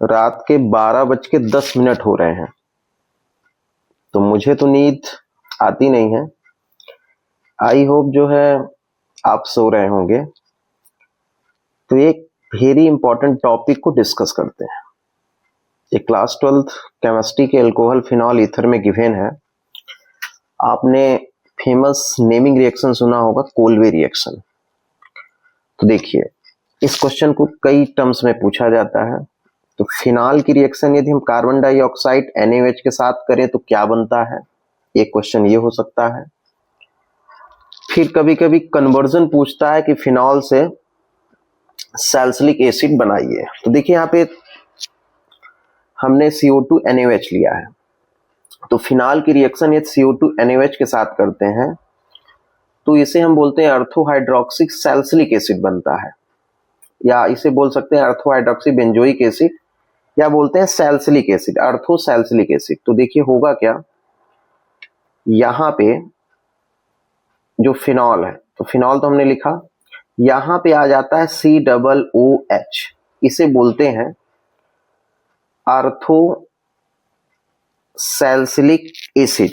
रात के 12:10 हो रहे हैं, तो मुझे तो नींद आती नहीं है। आई होप जो है आप सो रहे होंगे। तो एक वेरी इंपॉर्टेंट टॉपिक को डिस्कस करते हैं। ये क्लास 12th केमिस्ट्री के अल्कोहल फिनॉल ईथर में गिवन है। आपने फेमस नेमिंग रिएक्शन सुना होगा, कोल्वे रिएक्शन। तो देखिए, इस क्वेश्चन को कई टर्म्स में पूछा जाता है। तो फिनॉल की रिएक्शन यदि हम कार्बन डाइऑक्साइड NaOH के साथ करें तो क्या बनता है, एक क्वेश्चन ये हो सकता है। फिर कभी कभी कन्वर्जन पूछता है कि फिनॉल से सैलिसिलिक एसिड बनाइए। तो देखिए यहाँ पे हमने CO2 NaOH लिया है, तो फिनॉल की रिएक्शन यदि CO2 NaOH के साथ करते हैं तो इसे हम बोलते हैं अर्थोहाइड्रोक्सिक सैलिसिलिक एसिड बनता है, या इसे बोल सकते हैं अर्थोहाइड्रोक्सी बेंजोइक एसिड, या बोलते हैं सैलिसिलिक एसिड, अर्थोसैलिसिलिक एसिड। तो देखिए होगा क्या, यहां पे जो फिनॉल है, तो फिनॉल तो हमने लिखा, यहां पे आ जाता है COOH, इसे बोलते हैं अर्थोसैलिसिलिक एसिड,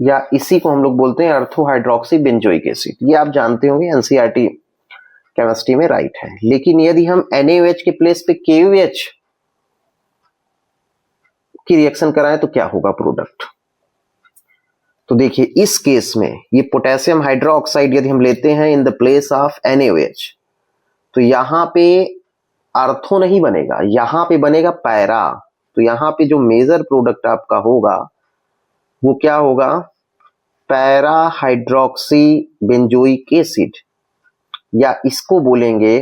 या इसी को हम लोग बोलते हैं अर्थोहाइड्रोक्सी बेंजोइक एसिड। ये आप जानते होंगे, एनसीईआरटी केमिस्ट्री में राइट है। लेकिन यदि हम NaOH के प्लेस पे KOH की रिएक्शन कराएं तो क्या होगा प्रोडक्ट। तो देखिए इस केस में ये पोटेशियम हाइड्रोक्साइड यदि हम लेते हैं in the place of NaOH, तो यहां पे अर्थो नहीं बनेगा, यहां पे बनेगा पैरा। तो यहां पे जो मेजर प्रोडक्ट आपका होगा वो क्या होगा, पैरा हाइड्रोक्सी बेंजोइक एसिड, या इसको बोलेंगे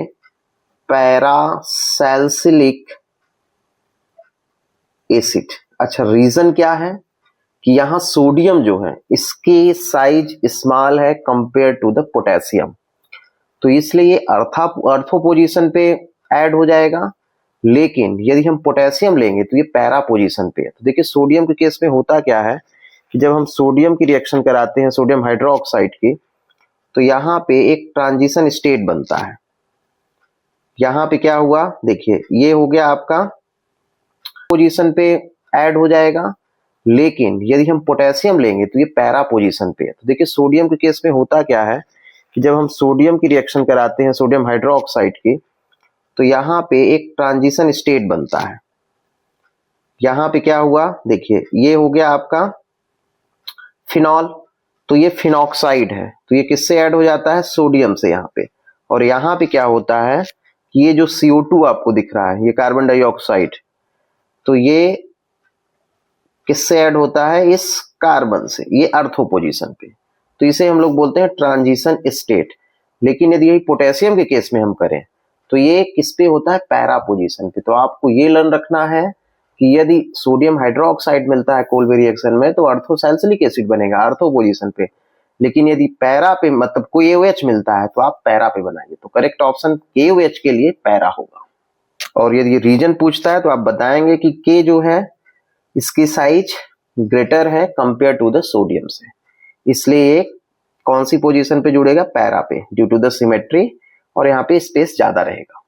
पैरा सैलिसिलिक एसिड। अच्छा, रीजन क्या है कि यहां सोडियम जो है इसकी साइज स्मॉल है कंपेयर टू द पोटेशियम, तो इसलिए अर्थो पोजीशन पे ऐड हो जाएगा। लेकिन यदि हम पोटेशियम लेंगे तो ये पैरा पोजीशन पे है। तो देखिए सोडियम के केस में होता क्या है कि जब हम सोडियम की रिएक्शन कराते हैं सोडियम हाइड्रोक्साइड की, तो यहाँ पे एक ट्रांजिशन स्टेट बनता है। यहाँ पे क्या हुआ, देखिए ये हो गया आपका पोजीशन पे ऐड हो जाएगा। लेकिन यदि हम पोटेशियम लेंगे तो ये पैरा पोजीशन पे है। तो देखिए सोडियम के केस में होता क्या है कि जब हम सोडियम की रिएक्शन कराते हैं सोडियम हाइड्रोक्साइड की, तो यहाँ पे एक ट्रांजिशन स्टेट बनता है। यहाँ पे क्या हुआ, देखिए ये हो गया आपका फिनॉल, तो ये फिनॉक्साइड है, तो ये किससे ऐड हो जाता है, सोडियम से यहाँ पे। और यहाँ पे क्या होता है कि ये जो CO2 आपको दिख रहा है, ये कार्बन डाइऑक्साइड, तो ये किससे ऐड होता है, इस कार्बन से, ये अर्थो पोजीशन पे। तो इसे हम लोग बोलते हैं ट्रांजिशन स्टेट। लेकिन यदि यही पोटेशियम के केस में हम करें तो ये किस पे होता है, पैरा पोजीशन पे। तो आपको ये लर्न रखना है कि यदि सोडियम हाइड्रोक्साइड मिलता है कोल्वे रिएक्शन में तो अर्थोसैलिसिलिक एसिड बनेगा अर्थो पोजीशन पे। लेकिन यदि पैरा पे मतलब KOH मिलता है तो आप पैरा पे बनाइए। तो करेक्ट ऑप्शन KOH के लिए पैरा होगा। और यदि रीजन पूछता है तो आप बताएंगे कि K जो है इसकी साइज ग्रेटर है कंपेयर टू द सोडियम से, इसलिए ये कौन सी पोजीशन पे जुड़ेगा, पैरा पे, ड्यू टू द सिमेट्री, और यहाँ पे स्पेस ज्यादा रहेगा।